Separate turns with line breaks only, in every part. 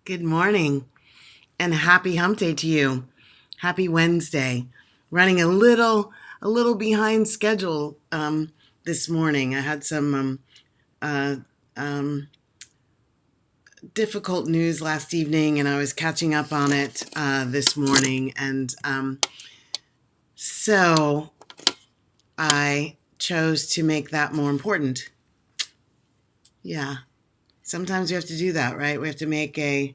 Good morning and happy hump day to you. Happy Wednesday. Running a little behind schedule this morning. I had some uh, um, difficult news last evening, and I was catching up on it this morning, and so I chose to make that more important. Yeah, sometimes we have to do that, right? We have to make a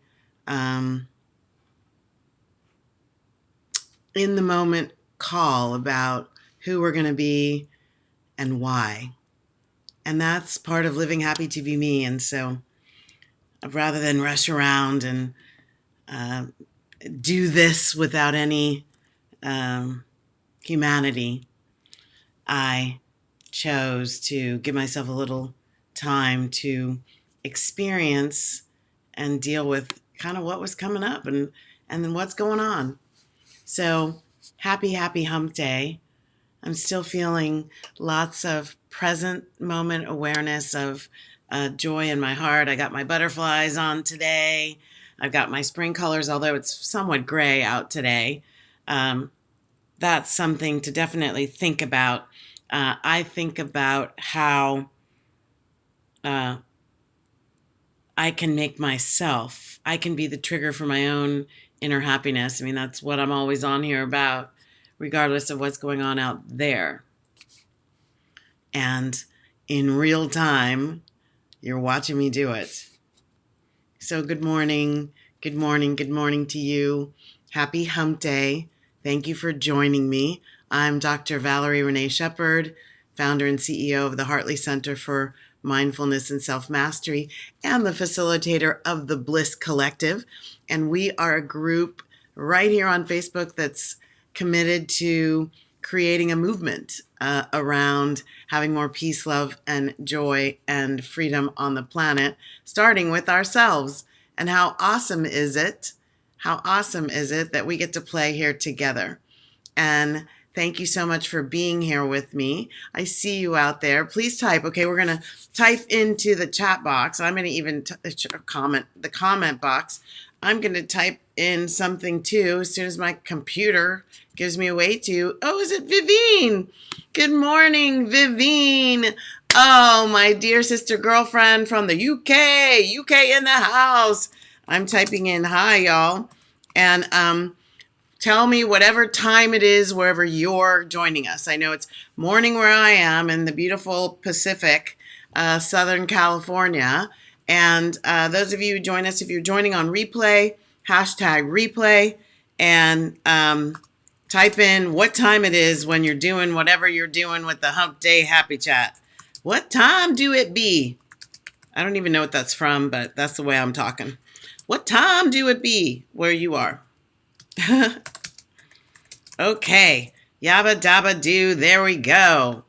in the moment call about who we're going to be and why. And that's part of living happy to be me. And so rather than rush around and uh, do this without any humanity, I chose to give myself a little time to experience and deal with kind of what was coming up and then what's going on. So happy hump day. I'm still feeling lots of present moment awareness of joy in my heart. I got my butterflies on today. I've got my spring colors, although it's somewhat gray out today. That's something to definitely think about. I think about how I can make myself, I can be the trigger for my own inner happiness. I mean, that's what I'm always on here about, regardless of what's going on out there. And in real time, you're watching me do it. So good morning to you. Happy hump day. Thank you for joining me. I'm Dr. Valerie Renee Shepard, founder and CEO of the Hartley Center for Mindfulness and Self-Mastery and the facilitator of the Bliss Collective. And we are a group right here on Facebook that's committed to creating a movement around having more peace, love, and joy and freedom on the planet, starting with ourselves. And how awesome is it? How awesome is it that we get to play here together? And thank you so much for being here with me. I see you out there. Please type. Okay, we're going to type into the chat box. I'm going to even comment the comment box. I'm going to type in something too as soon as my computer gives me a way to. Oh, is it Vivine? Good morning, Vivine. Oh, my dear sister girlfriend from the UK in the house. I'm typing in hi, y'all. And tell me whatever time it is wherever you're joining us. I know it's morning where I am in the beautiful Pacific, Southern California. And those of you who join us, if you're joining on replay, hashtag replay, and type in what time it is when you're doing whatever you're doing with the Hump Day Happy Chat. What time do it be? I don't even know what that's from, but that's the way I'm talking. What time do it be where you are? Okay, yabba dabba do, there we go.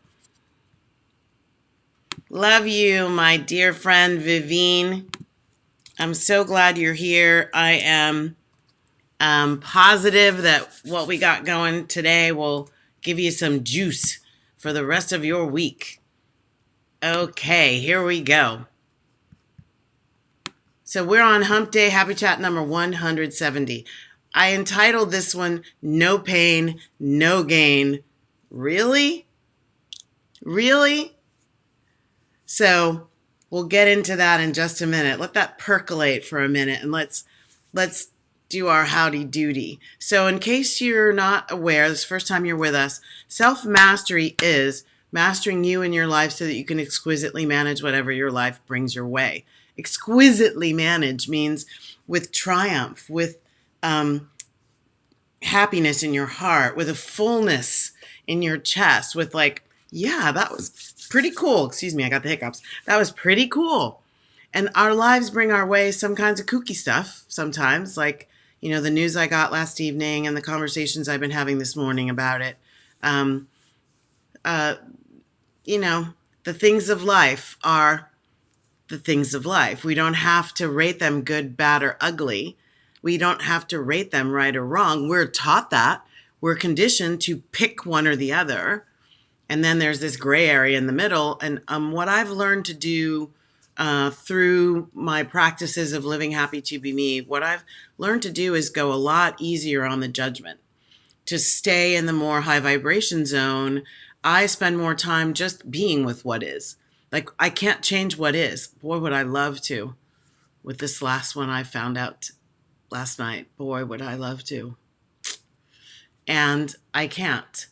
Love you, my dear friend Vivine. I'm so glad you're here. I am positive that what we got going today will give you some juice for the rest of your week. Okay, here we go. So we're on Hump Day Happy Chat number 170. I entitled this one, No Pain, No Gain. Really? Really? So we'll get into that in just a minute. Let that percolate for a minute and let's do our howdy doody. So in case you're not aware, this is the first time you're with us, self-mastery is mastering you and your life so that you can exquisitely manage whatever your life brings your way. Exquisitely manage means with triumph, with happiness in your heart, with a fullness in your chest, with like, yeah, that was pretty cool. Excuse me, I got the hiccups. That was pretty cool. And our lives bring our way some kinds of kooky stuff sometimes, like, you know, the news I got last evening and the conversations I've been having this morning about it. You know, the things of life are the things of life. We don't have to rate them good, bad, or ugly. We don't have to rate them right or wrong. We're taught that. We're conditioned to pick one or the other. And then there's this gray area in the middle. And what I've learned to do through my practices of living happy to be me, what I've learned to do is go a lot easier on the judgment. To stay in the more high vibration zone, I spend more time just being with what is. Like, I can't change what is. Boy, would I love to. With this last one I found out last night, boy, would I love to. And I can't.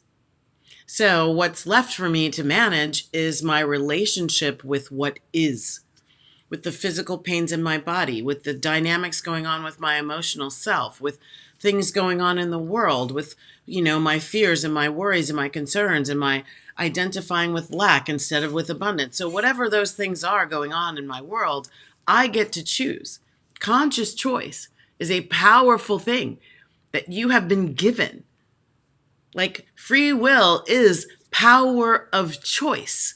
So what's left for me to manage is my relationship with what is, with the physical pains in my body, with the dynamics going on with my emotional self, with things going on in the world, with, my fears and my worries and my concerns and my identifying with lack instead of with abundance. So whatever those things are going on in my world, I get to choose. Conscious choice is a powerful thing that you have been given. Like, free will is power of choice.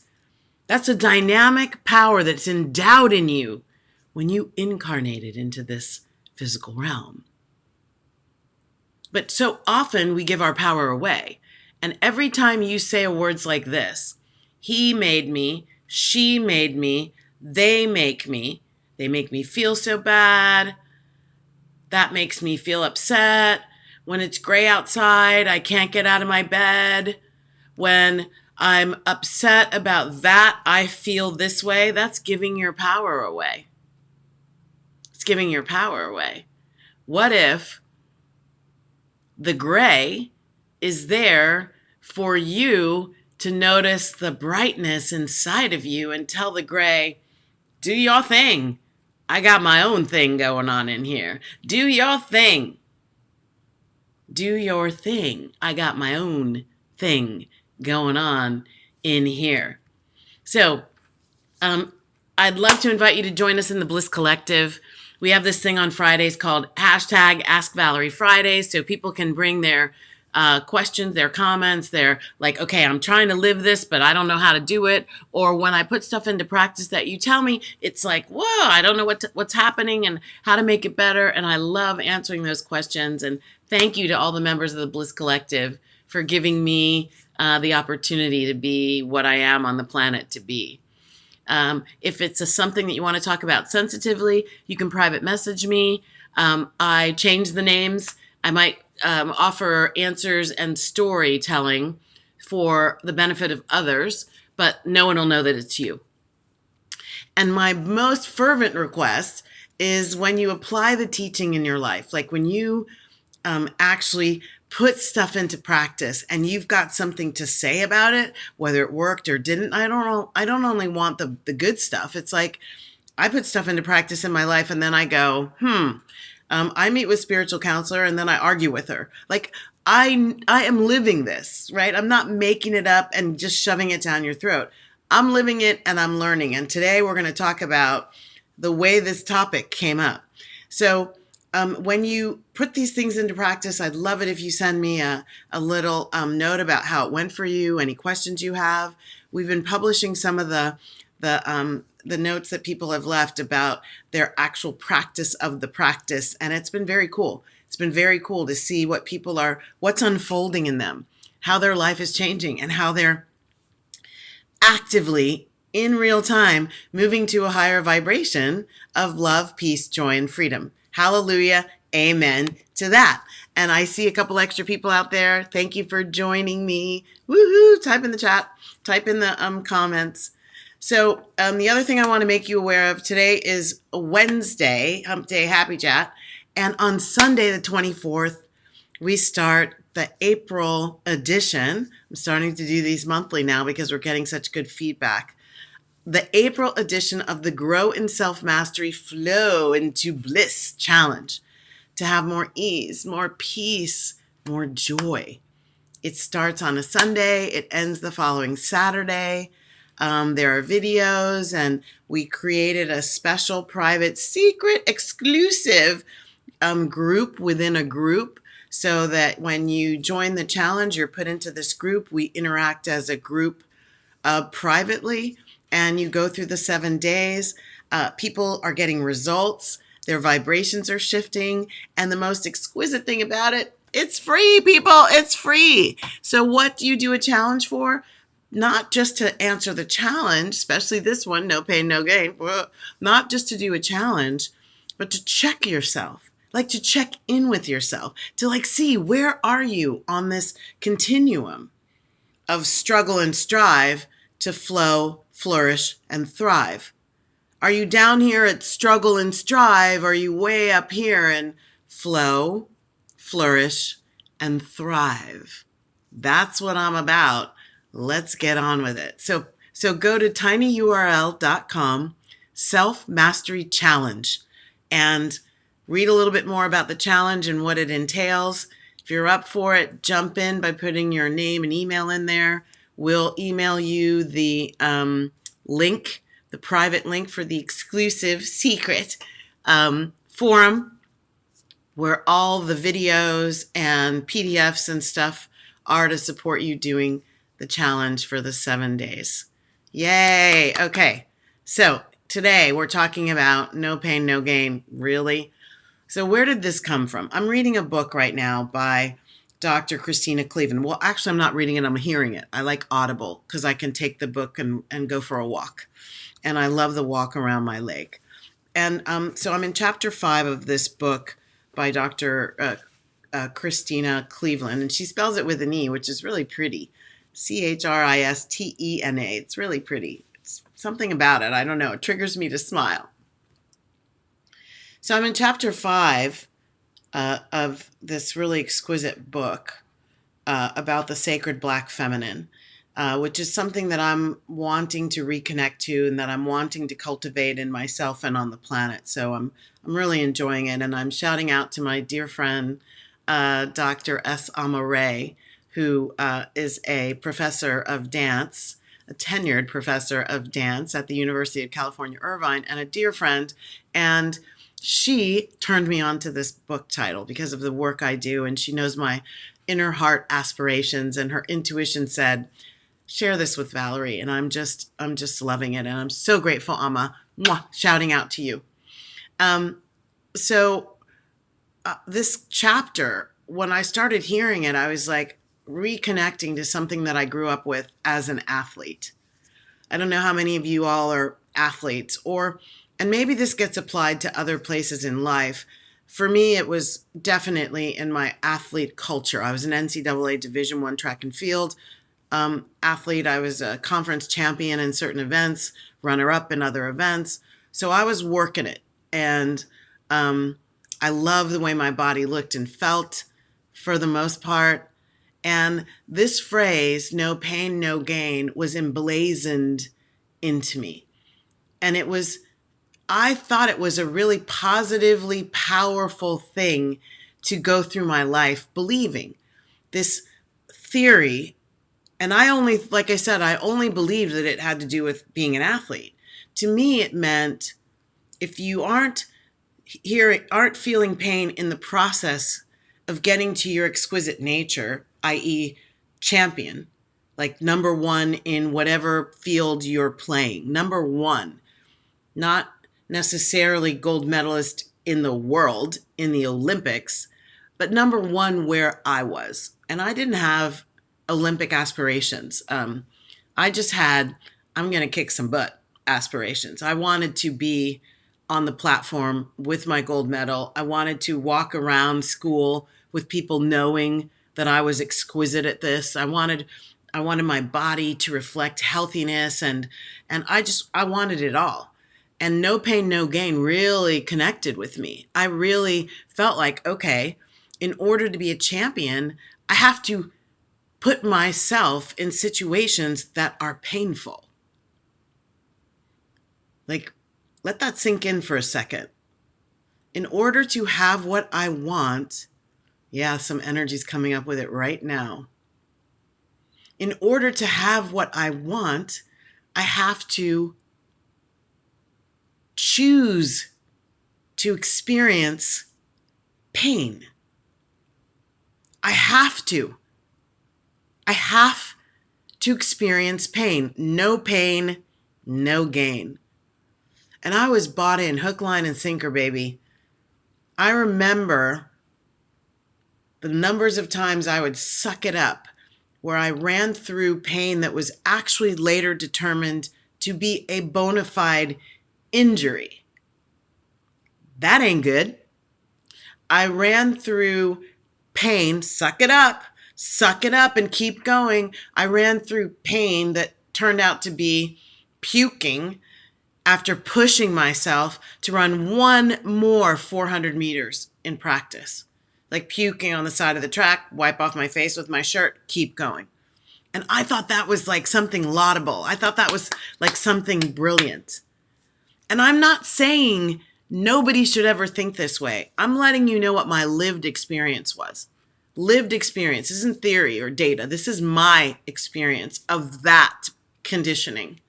That's a dynamic power that's endowed in you when you incarnated into this physical realm. But so often we give our power away. And every time you say words like this, he made me, she made me, they make me feel so bad, that makes me feel upset. When it's gray outside, I can't get out of my bed. When I'm upset about that, I feel this way. That's giving your power away. It's giving your power away. What if the gray is there for you to notice the brightness inside of you and tell the gray, do your thing. I got my own thing going on in here. Do your thing. Do your thing. I got my own thing going on in here. So I'd love to invite you to join us in the Bliss Collective. We have this thing on Fridays called #AskValerieFridays, so people can bring their questions, their comments. They're like, okay, I'm trying to live this, but I don't know how to do it. Or when I put stuff into practice that you tell me, it's like, whoa, I don't know what's happening and how to make it better. And I love answering those questions. And thank you to all the members of the Bliss Collective for giving me the opportunity to be what I am on the planet to be. If it's something that you want to talk about sensitively, you can private message me. I change the names. I might offer answers and storytelling for the benefit of others, but no one will know that it's you. And my most fervent request is when you apply the teaching in your life, like when you actually put stuff into practice and you've got something to say about it, whether it worked or didn't. I don't only want the good stuff. It's like I put stuff into practice in my life and then I go, I meet with spiritual counselor and then I argue with her. Like I am living this, right? I'm not making it up and just shoving it down your throat. I'm living it and I'm learning. And today we're going to talk about the way this topic came up. So when you put these things into practice, I'd love it if you send me a little note about how it went for you, any questions you have. We've been publishing some of the notes that people have left about their actual practice of the practice, and it's been very cool. It's been very cool to see what's unfolding in them, how their life is changing, and how they're actively, in real time, moving to a higher vibration of love, peace, joy, and freedom. Hallelujah. Amen to that. And I see a couple extra people out there. Thank you for joining me. Woohoo. Type in the chat. Type in the comments. So the other thing I want to make you aware of, today is Wednesday, Hump Day Happy Chat. And on Sunday, the 24th, we start the April edition. I'm starting to do these monthly now because we're getting such good feedback. The April edition of the Grow in Self-Mastery Flow into Bliss Challenge, to have more ease, more peace, more joy. It starts on a Sunday. It ends the following Saturday. There are videos, and we created a special, private, secret, exclusive group within a group, so that when you join the challenge, you're put into this group. We interact as a group privately, and you go through the 7 days. People are getting results. Their vibrations are shifting. And the most exquisite thing about it, it's free, people. It's free. So what do you do a challenge for? not just to answer the challenge, especially this one, no pain, no gain, not just to do a challenge, but to check yourself, like to check in with yourself, to like see where are you on this continuum of struggle and strive to flow, flourish, and thrive. Are you down here at struggle and strive? Or are you way up here and flow, flourish, and thrive? That's what I'm about. Let's get on with it. So go to tinyurl.com, self-mastery challenge, and read a little bit more about the challenge and what it entails. If you're up for it, jump in by putting your name and email in there. We'll email you the link, the private link for the exclusive secret forum where all the videos and PDFs and stuff are to support you doing the challenge for the 7 days. Yay! Okay, so today we're talking about no pain, no gain. Really? So where did this come from? I'm reading a book right now by Dr. Christina Cleveland. Well, actually, I'm not reading it. I'm hearing it. I like Audible because I can take the book and go for a walk. And I love the walk around my lake. And so I'm in chapter 5 of this book by Dr. Christina Cleveland. And she spells it with an E, which is really pretty. Christena. It's really pretty. It's something about it. I don't know. It triggers me to smile. So I'm in chapter 5 of this really exquisite book about the sacred Black feminine, which is something that I'm wanting to reconnect to and that I'm wanting to cultivate in myself and on the planet. So I'm really enjoying it. And I'm shouting out to my dear friend, Dr. S. Amare, who is a professor of dance, a tenured professor of dance at the University of California, Irvine, and a dear friend. And she turned me on to this book title because of the work I do, and she knows my inner heart aspirations, and her intuition said, share this with Valerie. And I'm just loving it. And I'm so grateful, Amma. Mwah, shouting out to you. This chapter, when I started hearing it, I was like reconnecting to something that I grew up with as an athlete. I don't know how many of you all are athletes, and maybe this gets applied to other places in life. For me, it was definitely in my athlete culture. I was an NCAA Division I track and field athlete. I was a conference champion in certain events, runner-up in other events. So I was working it. And I love the way my body looked and felt for the most part. And this phrase, no pain, no gain, was emblazoned into me. And I thought it was a really positively powerful thing to go through my life believing this theory. And I only believed that it had to do with being an athlete. To me, it meant if you aren't feeling pain in the process of getting to your exquisite nature, i.e. champion, like number one in whatever field you're playing, number one, not necessarily gold medalist in the world, in the Olympics, but number one where I was. And I didn't have Olympic aspirations. I just had, I'm going to kick some butt aspirations. I wanted to be on the platform with my gold medal. I wanted to walk around school with people knowing that I was exquisite at this. I wanted my body to reflect healthiness, and I wanted it all. And no pain, no gain really connected with me. I really felt like, okay, in order to be a champion, I have to put myself in situations that are painful. Like, let that sink in for a second. In order to have what I want, yeah, some energy's coming up with it right now. In order to have what I want, I have to choose to experience pain. I have to experience pain. No pain, no gain. And I was bought in hook, line, and sinker, baby. I remember the numbers of times I would suck it up where I ran through pain that was actually later determined to be a bona fide injury. That ain't good. I ran through pain, suck it up and keep going. I ran through pain that turned out to be puking after pushing myself to run one more 400 meters in practice. Like puking on the side of the track, wipe off my face with my shirt, keep going. And I thought that was like something laudable. I thought that was like something brilliant. And I'm not saying nobody should ever think this way. I'm letting you know what my lived experience was. Lived experience isn't theory or data. This is my experience of that conditioning.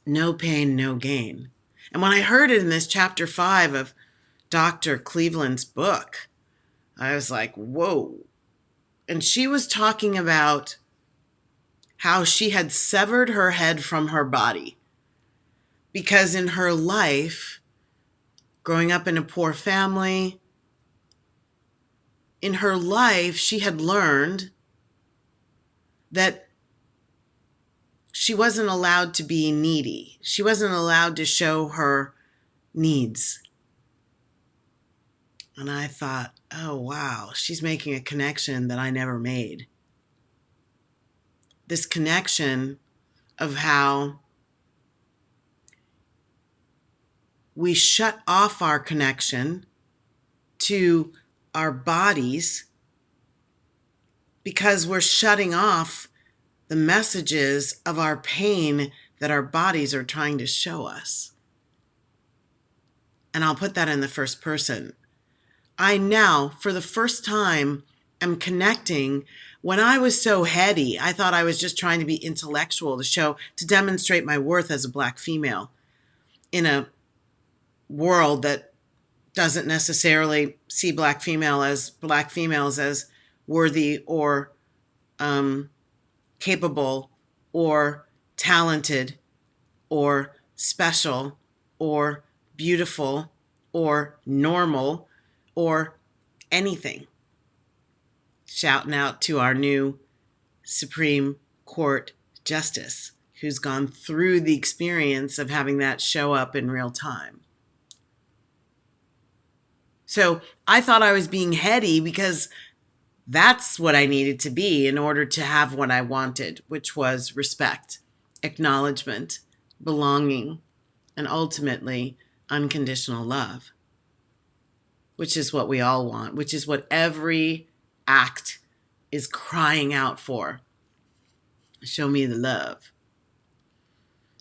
No pain, no gain. And when I heard it in this chapter 5 of Dr. Cleveland's book, I was like, whoa. And she was talking about how she had severed her head from her body because in her life, growing up in a poor family, in her life, she had learned that she wasn't allowed to be needy. She wasn't allowed to show her needs. And I thought, oh, wow, she's making a connection that I never made. This connection of how we shut off our connection to our bodies because we're shutting off the messages of our pain that our bodies are trying to show us. And I'll put that in the first person. I now, for the first time, am connecting. When I was so heady, I thought I was just trying to be intellectual to demonstrate my worth as a Black female in a world that doesn't necessarily see Black females as worthy or capable or talented or special or beautiful or normal or anything. Shouting out to our new Supreme Court Justice who's gone through the experience of having that show up in real time. So I thought I was being heady because that's what I needed to be in order to have what I wanted, which was respect, acknowledgement, belonging, and ultimately unconditional love, which is what we all want, which is what every act is crying out for. Show me the love.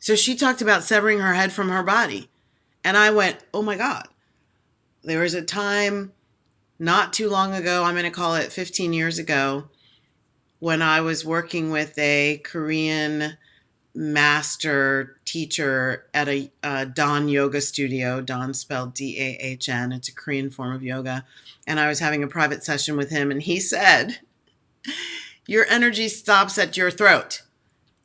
So she talked about severing her head from her body. And I went, oh my God. There was a time not too long ago, I'm going to call it 15 years ago, when I was working with a Korean master teacher at a Dawn yoga studio. Dawn spelled D-A-H-N. It's a Korean form of yoga. And I was having a private session with him, and he said, your energy stops at your throat.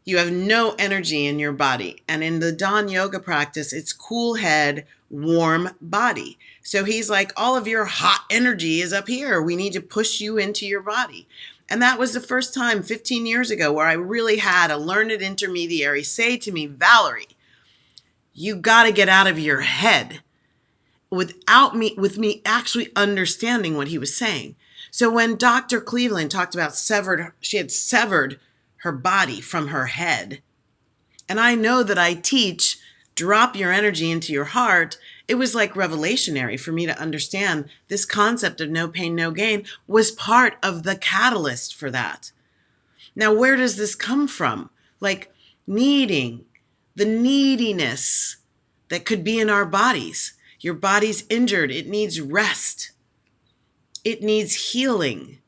You have no energy in your body. And in the Dawn yoga practice, it's cool head, warm body. So he's like, all of your hot energy is up here. We need to push you into your body. And that was the first time 15 years ago where I really had a learned intermediary say to me, Valerie, you got to get out of your head with me actually understanding what he was saying. So when Dr. Cleveland talked about she had severed her body from her head. And I know that I teach drop your energy into your heart. It was like revelationary for me to understand this concept of no pain, no gain was part of the catalyst for that. Now, where does this come from? Like needing, the neediness that could be in our bodies. Your body's injured. It needs rest. It needs healing.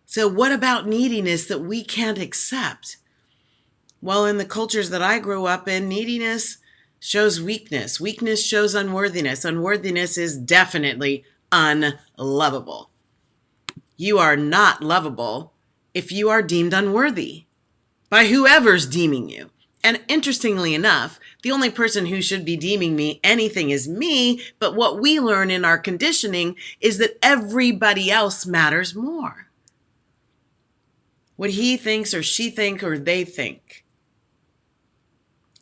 So what about neediness that we can't accept? Well, in the cultures that I grew up in, neediness shows weakness. Weakness shows unworthiness. Unworthiness is definitely unlovable. You are not lovable if you are deemed unworthy by whoever's deeming you. And interestingly enough, the only person who should be deeming me anything is me. But what we learn in our conditioning is that everybody else matters more. What he thinks or she thinks or they think.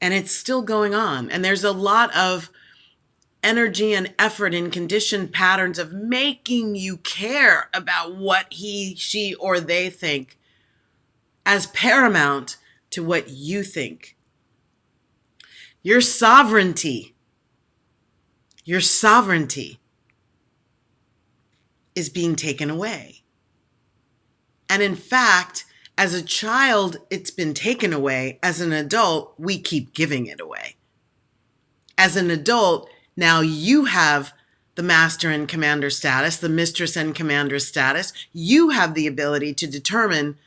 And it's still going on. And there's a lot of energy and effort in conditioned patterns of making you care about what he, she, or they think as paramount to what you think. Your sovereignty is being taken away. And in fact, as a child, it's been taken away. As an adult, we keep giving it away. As an adult, now you have the master and commander status, the mistress and commander status. You have the ability to determine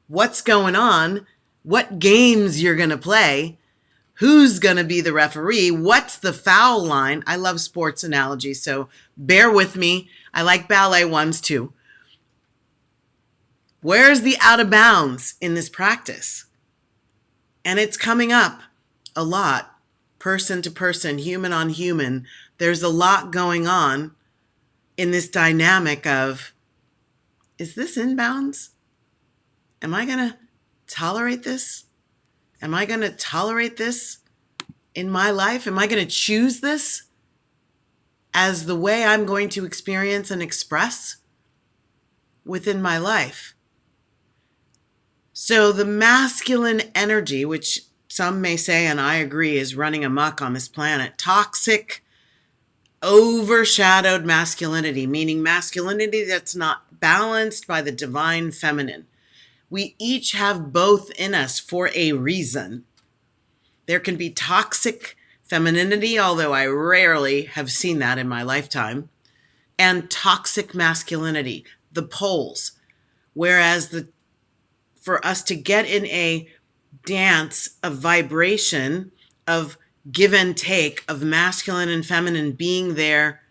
what's going on, what games you're going to play, who's going to be the referee, what's the foul line. I love sports analogies, so bear with me. I like ballet ones too. Where's the out of bounds in this practice? And it's coming up a lot, person to person, human on human. There's a lot going on in this dynamic of, is this in bounds? Am I going to tolerate this? Am I going to tolerate this in my life? Am I going to choose this as the way I'm going to experience and express within my life? So the masculine energy, which some may say, and I agree, is running amok on this planet, toxic, overshadowed masculinity, meaning masculinity that's not balanced by the divine feminine. We each have both in us for a reason. There can be toxic femininity, although I rarely have seen that in my lifetime, and toxic masculinity, the poles. Whereas for us to get in a dance of vibration, of give and take, of masculine and feminine being there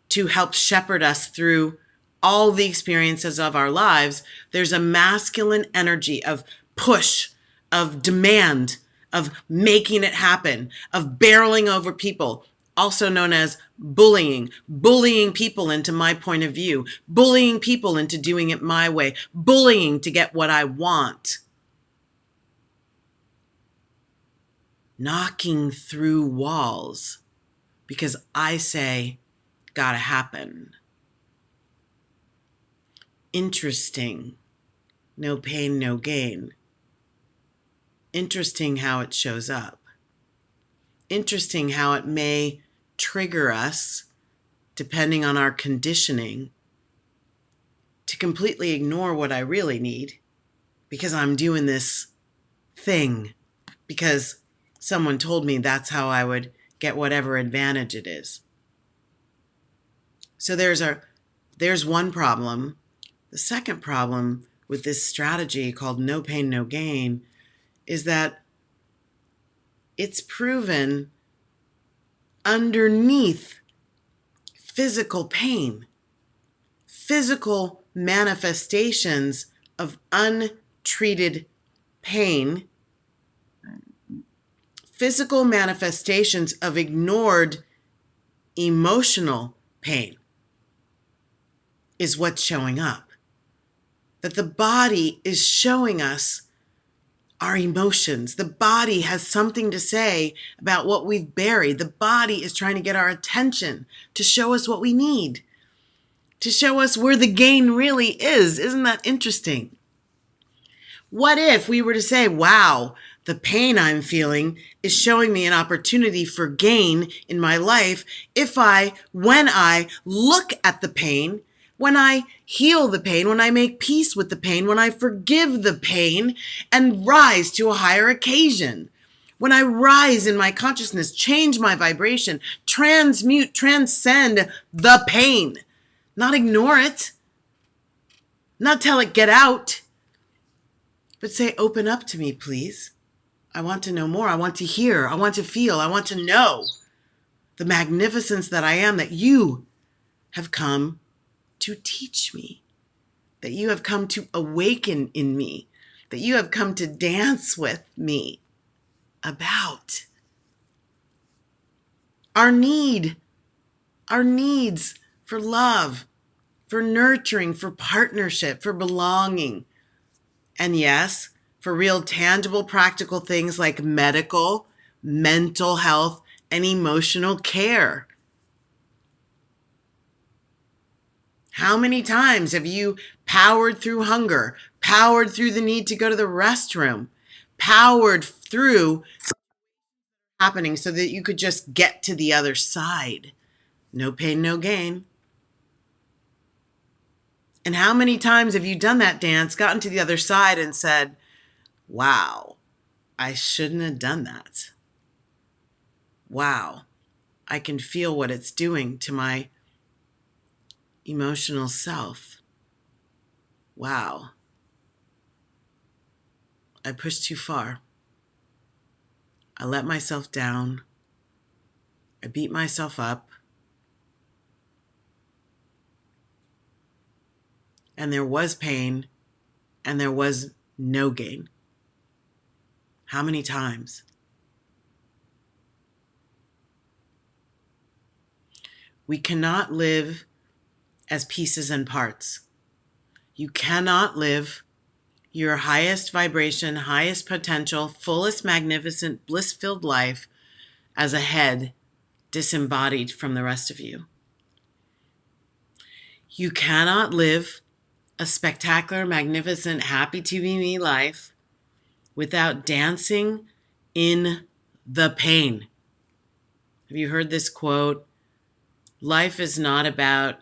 to help shepherd us through all the experiences of our lives, there's a masculine energy of push, of demand, of making it happen, of barreling over people, also known as bullying people into my point of view, bullying people into doing it my way, bullying to get what I want. Knocking through walls because I say, gotta happen. Interesting. No pain, no gain. Interesting how it shows up. Interesting how it may trigger us, depending on our conditioning, to completely ignore what I really need because I'm doing this thing, because someone told me that's how I would get whatever advantage it is. So there's one problem. The second problem with this strategy called no pain, no gain is that it's proven underneath physical pain, physical manifestations of untreated pain, physical manifestations of ignored emotional pain is what's showing up. That the body is showing us our emotions. The body has something to say about what we've buried. The body is trying to get our attention to show us what we need, to show us where the gain really is. Isn't that interesting? What if we were to say, wow, the pain I'm feeling is showing me an opportunity for gain in my life when I look at the pain, when I heal the pain, when I make peace with the pain, when I forgive the pain and rise to a higher occasion. When I rise in my consciousness, change my vibration, transmute, transcend the pain, not ignore it, not tell it get out, but say, open up to me, please. I want to know more. I want to hear. I want to feel. I want to know the magnificence that I am, that you have come to teach me, that you have come to awaken in me, that you have come to dance with me. about. Our needs for love, for nurturing, for partnership, for belonging. And yes, for real tangible, practical things like medical, mental health, and emotional care. How many times have you powered through hunger, powered through the need to go to the restroom, powered through happening so that you could just get to the other side? No pain, no gain. And how many times have you done that dance, gotten to the other side and said, wow, I shouldn't have done that. Wow, I can feel what it's doing to my emotional self. Wow, I pushed too far. I let myself down. I beat myself up. And there was pain and there was no gain. How many times? We cannot live as pieces and parts. You cannot live your highest vibration, highest potential, fullest, magnificent, bliss-filled life as a head disembodied from the rest of you. You cannot live a spectacular, magnificent, happy to be me life without dancing in the pain. Have you heard this quote? Life is not about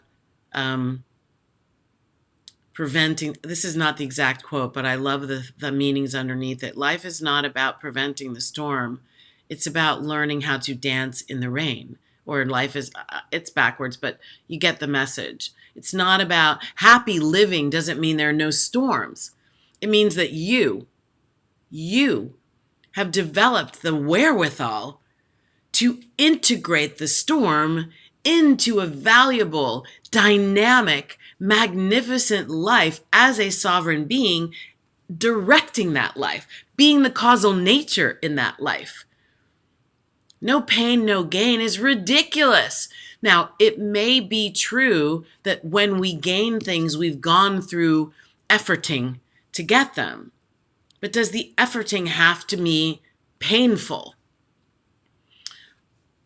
preventing, this is not the exact quote, but I love the meanings underneath it. Life is not about preventing the storm. It's about learning how to dance in the rain. Or life is, it's backwards, but you get the message. It's not about happy living doesn't mean there are no storms. It means that you have developed the wherewithal to integrate the storm into a valuable, dynamic, magnificent life as a sovereign being, directing that life, being the causal nature in that life. No pain, no gain is ridiculous. Now, it may be true that when we gain things, we've gone through efforting to get them. But does the efforting have to be painful?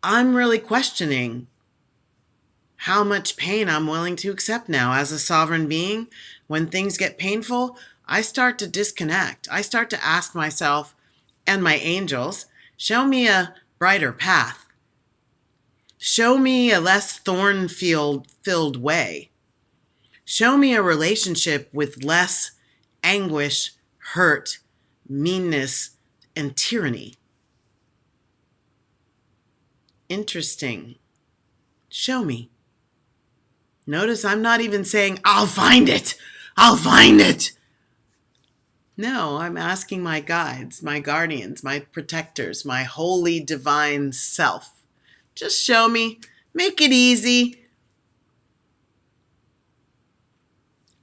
I'm really questioning how much pain I'm willing to accept now as a sovereign being. When things get painful, I start to disconnect. I start to ask myself and my angels, show me a brighter path. Show me a less thorn-filled way. Show me a relationship with less anguish, hurt, meanness, and tyranny. Interesting. Show me. Notice I'm not even saying, I'll find it. I'll find it. No, I'm asking my guides, my guardians, my protectors, my holy divine self. Just show me. Make it easy.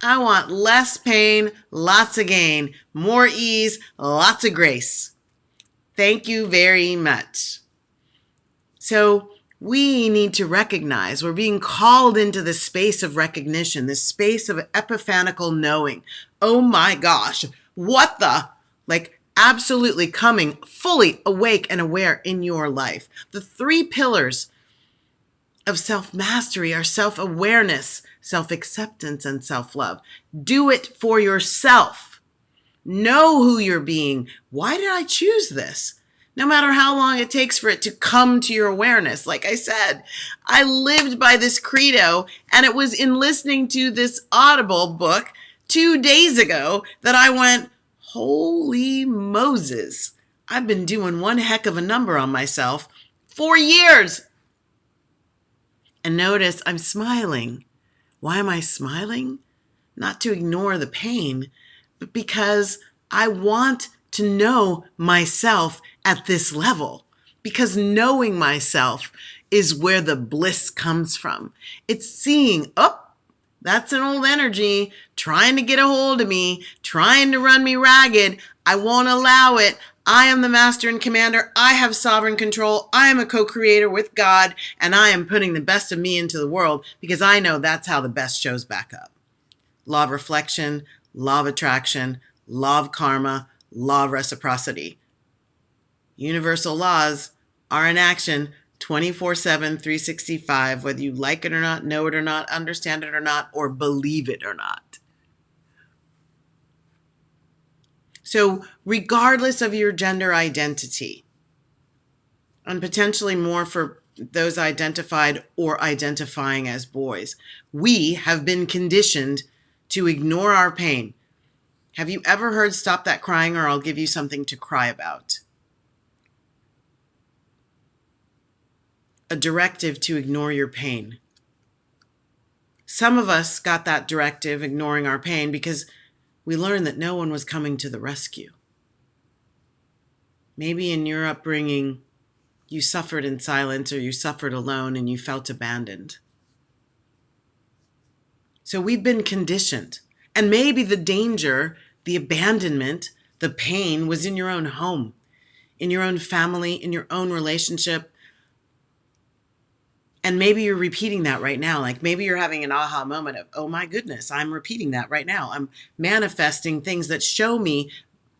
I want less pain, lots of gain, more ease, lots of grace. Thank you very much. So we need to recognize we're being called into this space of recognition, this space of epiphanical knowing. Oh my gosh, what the? Like absolutely coming fully awake and aware in your life. The 3 pillars of self-mastery are self-awareness, self-acceptance, and self-love. Do it for yourself. Know who you're being. Why did I choose this? No matter how long it takes for it to come to your awareness. Like I said, I lived by this credo, and it was in listening to this Audible book 2 days ago that I went, holy Moses, I've been doing one heck of a number on myself for years. And notice I'm smiling. Why am I smiling? Not to ignore the pain, but because I want to know myself at this level. Because knowing myself is where the bliss comes from. It's seeing, oh, that's an old energy trying to get a hold of me, trying to run me ragged. I won't allow it. I am the master and commander. I have sovereign control. I am a co-creator with God, and I am putting the best of me into the world because I know that's how the best shows back up. Law of reflection, law of attraction, law of karma, law of reciprocity. Universal laws are in action 24/7, 365, whether you like it or not, know it or not, understand it or not, or believe it or not. So regardless of your gender identity, and potentially more for those identified or identifying as boys, we have been conditioned to ignore our pain. Have you ever heard "stop that crying or I'll give you something to cry about"? A directive to ignore your pain. Some of us got that directive, ignoring our pain, because we learned that no one was coming to the rescue. Maybe in your upbringing, you suffered in silence or you suffered alone and you felt abandoned. So we've been conditioned. And maybe the danger, the abandonment, the pain was in your own home, in your own family, in your own relationship. And maybe you're repeating that right now. Like maybe you're having an aha moment of, oh my goodness, I'm repeating that right now. I'm manifesting things that show me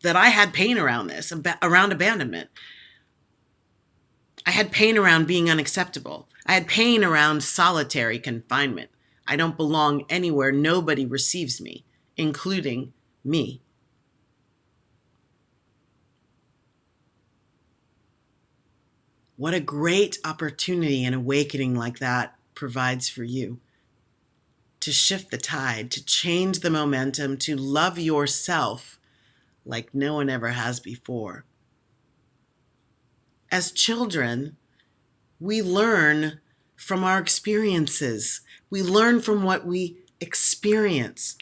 that I had pain around this, around abandonment. I had pain around being unacceptable. I had pain around solitary confinement. I don't belong anywhere. Nobody receives me, including me. What a great opportunity an awakening like that provides for you to shift the tide, to change the momentum, to love yourself like no one ever has before. As children, we learn from our experiences. We learn from what we experience.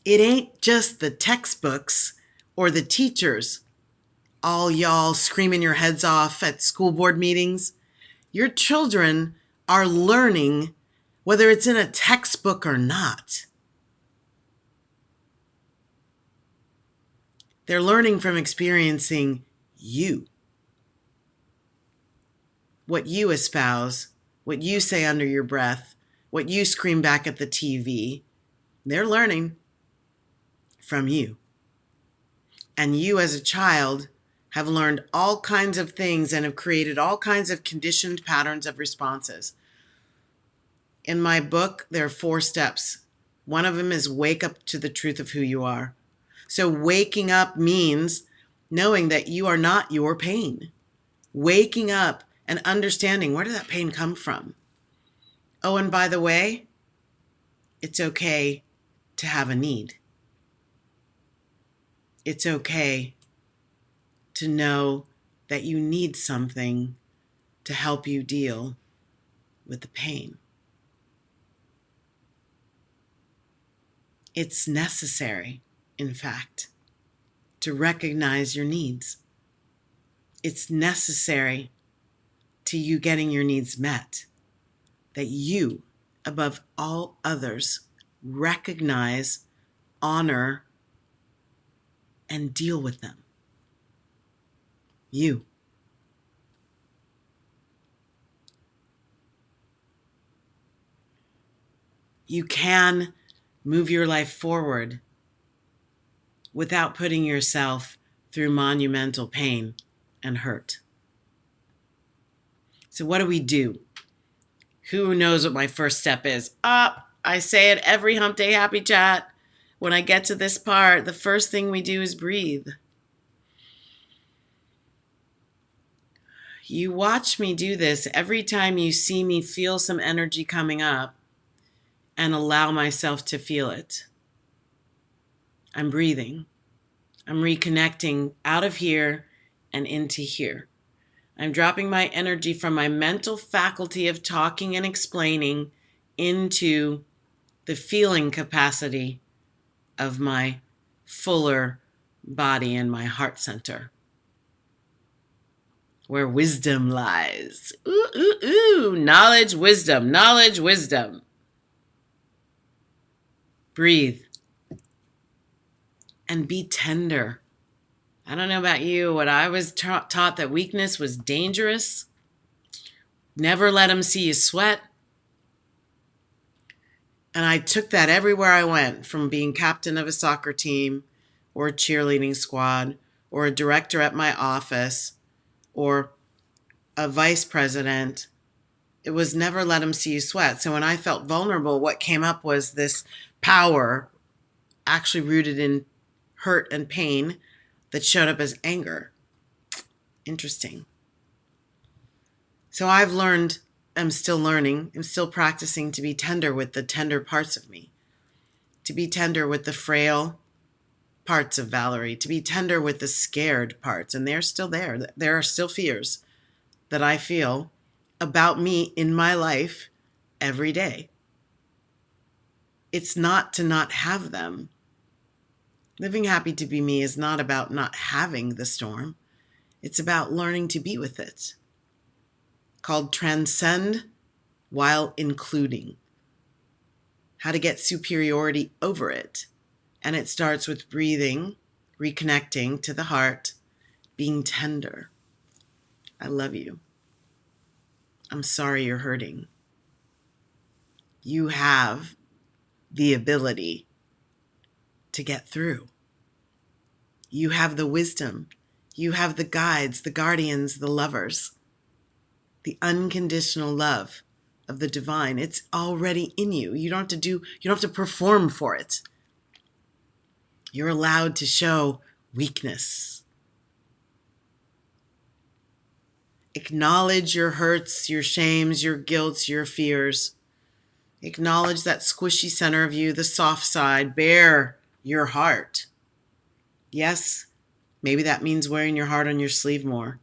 It ain't just the textbooks or the teachers, all y'all screaming your heads off at school board meetings. Your children are learning whether it's in a textbook or not. They're learning from experiencing you. What you espouse, what you say under your breath, what you scream back at the TV, they're learning from you. And you as a child have learned all kinds of things and have created all kinds of conditioned patterns of responses. In my book, there are 4 steps. One of them is wake up to the truth of who you are. So waking up means knowing that you are not your pain. Waking up and understanding, where did that pain come from? Oh, and by the way, it's okay to have a need. It's okay to know that you need something to help you deal with the pain. It's necessary, in fact, to recognize your needs. It's necessary to you getting your needs met, that you, above all others, recognize, honor, and deal with them. You. You can move your life forward without putting yourself through monumental pain and hurt. So what do? Who knows what my first step is? I say it every Hump Day Happy Chat. When I get to this part, the first thing we do is breathe. You watch me do this every time you see me feel some energy coming up and allow myself to feel it. I'm breathing. I'm reconnecting out of here and into here. I'm dropping my energy from my mental faculty of talking and explaining into the feeling capacity of my fuller body and my heart center, where wisdom lies. Ooh, ooh, ooh. Knowledge, wisdom, knowledge, wisdom. Breathe and be tender. I don't know about you, but I was taught that weakness was dangerous. Never let them see you sweat. And I took that everywhere I went, from being captain of a soccer team or a cheerleading squad or a director at my office or a vice president. It was never let them see you sweat. So when I felt vulnerable, what came up was this power actually rooted in hurt and pain that showed up as anger. Interesting. So I've learned, I'm still learning, I'm still practicing to be tender with the tender parts of me, to be tender with the frail parts of Valerie, to be tender with the scared parts. And they're still there. There are still fears that I feel about me in my life every day. It's not to not have them. Living happy to be me is not about not having the storm. It's about learning to be with it. Called transcend while including. How to get superiority over it. And it starts with breathing, reconnecting to the heart, being tender. I love you. I'm sorry you're hurting. You have the ability to get through. You have the wisdom. You have the guides, the guardians, the lovers, the unconditional love of the divine. It's already in you. You don't have to perform for it. You're allowed to show weakness. Acknowledge your hurts, your shames, your guilts, your fears. Acknowledge that squishy center of you, the soft side. Bare your heart. Yes, maybe that means wearing your heart on your sleeve more.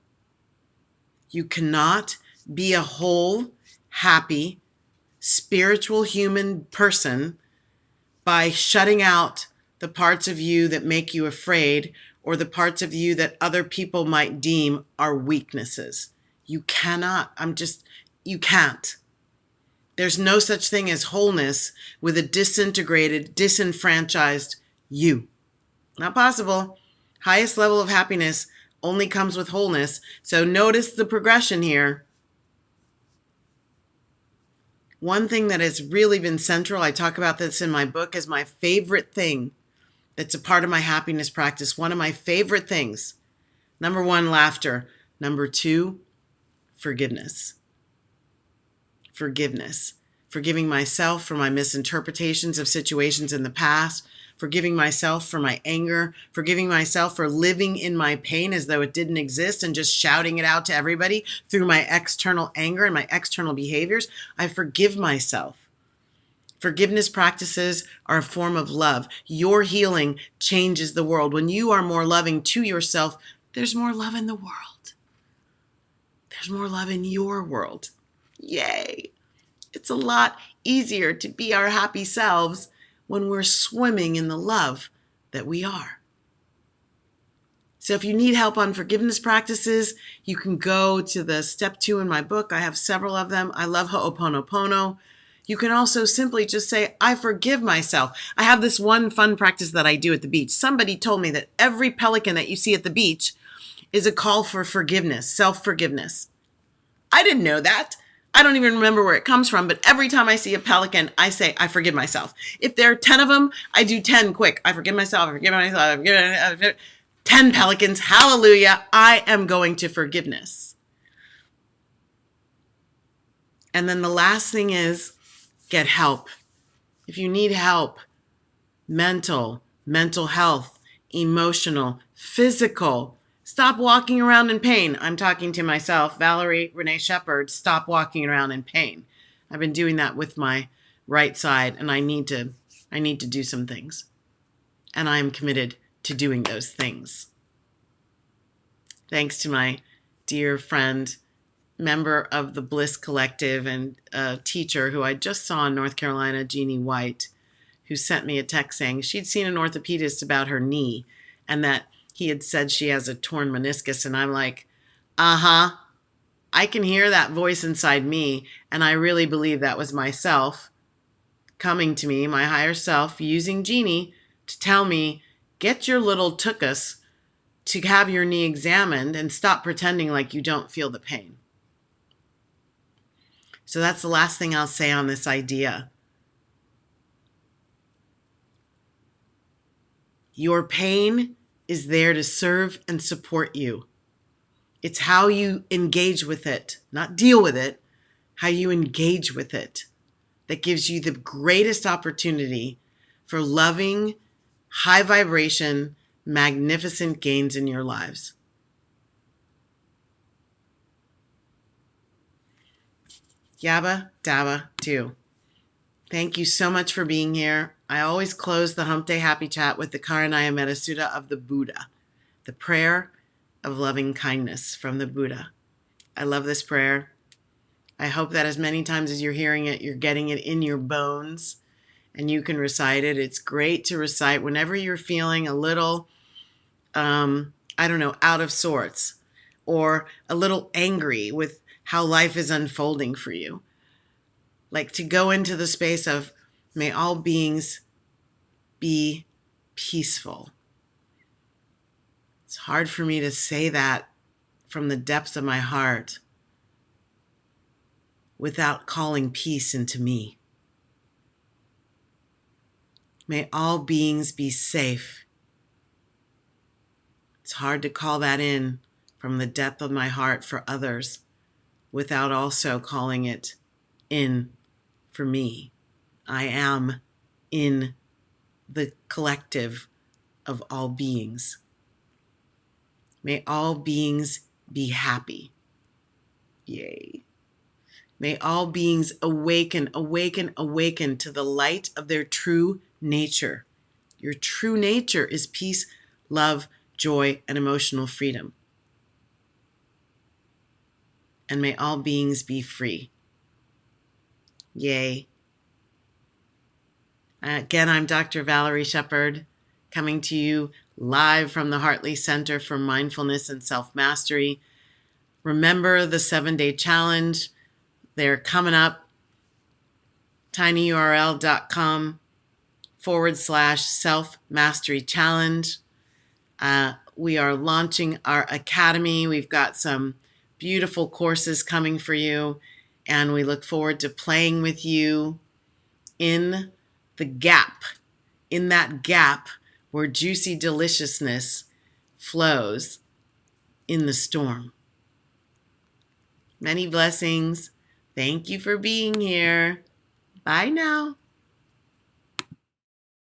You cannot be a whole, happy, spiritual human person by shutting out the parts of you that make you afraid or the parts of you that other people might deem are weaknesses. You cannot. You can't. There's no such thing as wholeness with a disintegrated, disenfranchised you. Not possible. Highest level of happiness only comes with wholeness. So notice the progression here. One thing that has really been central, I talk about this in my book, is my favorite thing that's a part of my happiness practice. One of my favorite things. Number 1, laughter. Number 2, forgiveness. Forgiveness. Forgiving myself for my misinterpretations of situations in the past. Forgiving myself for my anger. Forgiving myself for living in my pain as though it didn't exist and just shouting it out to everybody through my external anger and my external behaviors. I forgive myself. Forgiveness practices are a form of love. Your healing changes the world. When you are more loving to yourself, there's more love in the world. There's more love in your world. Yay! It's a lot easier to be our happy selves when we're swimming in the love that we are. So if you need help on forgiveness practices, you can go to the step 2 in my book. I have several of them. I love Ho'oponopono. You can also simply just say, I forgive myself. I have this one fun practice that I do at the beach. Somebody told me that every pelican that you see at the beach is a call for forgiveness, self-forgiveness. I didn't know that. I don't even remember where it comes from, but every time I see a pelican, I say, I forgive myself. If there are 10 of them, I do 10 quick. I forgive myself, I forgive myself, I forgive myself. 10 pelicans, hallelujah, I am going to forgiveness. And then the last thing is, get help. If you need help, mental health, emotional, physical, stop walking around in pain. I'm talking to myself, Valerie Renee Shepard, stop walking around in pain. I've been doing that with my right side, and I need to do some things. And I am committed to doing those things. Thanks to my dear friend, member of the Bliss Collective and a teacher who I just saw in North Carolina, Jeannie White, who sent me a text saying she'd seen an orthopedist about her knee and that he had said she has a torn meniscus. And I'm like, I can hear that voice inside me. And I really believe that was myself coming to me, my higher self, using Jeannie to tell me, get your little tuchus to have your knee examined and stop pretending like you don't feel the pain. So that's the last thing I'll say on this idea. Your pain is there to serve and support you. It's how you engage with it, not deal with it, how you engage with it, that gives you the greatest opportunity for loving, high vibration, magnificent gains in your lives. Yabba dabba do. Thank you so much for being here. I always close the Hump Day Happy Chat with the Karanaya Metta Sutta of the Buddha, the prayer of loving kindness from the Buddha. I love this prayer. I hope that as many times as you're hearing it, you're getting it in your bones and you can recite it. It's great to recite whenever you're feeling a little, out of sorts or a little angry with how life is unfolding for you. Like to go into the space of, may all beings be peaceful. It's hard for me to say that from the depths of my heart without calling peace into me. May all beings be safe. It's hard to call that in from the depth of my heart for others without also calling it in for me. I am in the collective of all beings. May all beings be happy. Yay. May all beings awaken to the light of their true nature. Your true nature is peace, love, joy, and emotional freedom. And may all beings be free. Yay. Again, I'm Dr. Valerie Shepard, coming to you live from the Hartley Center for Mindfulness and Self-Mastery. Remember the 7-day challenge. They're coming up. tinyurl.com/self-mastery challenge. We are launching our academy. We've got some beautiful courses coming for you, and we look forward to playing with you in the gap, in that gap where juicy deliciousness flows in the storm. Many blessings. Thank you for being here. Bye now.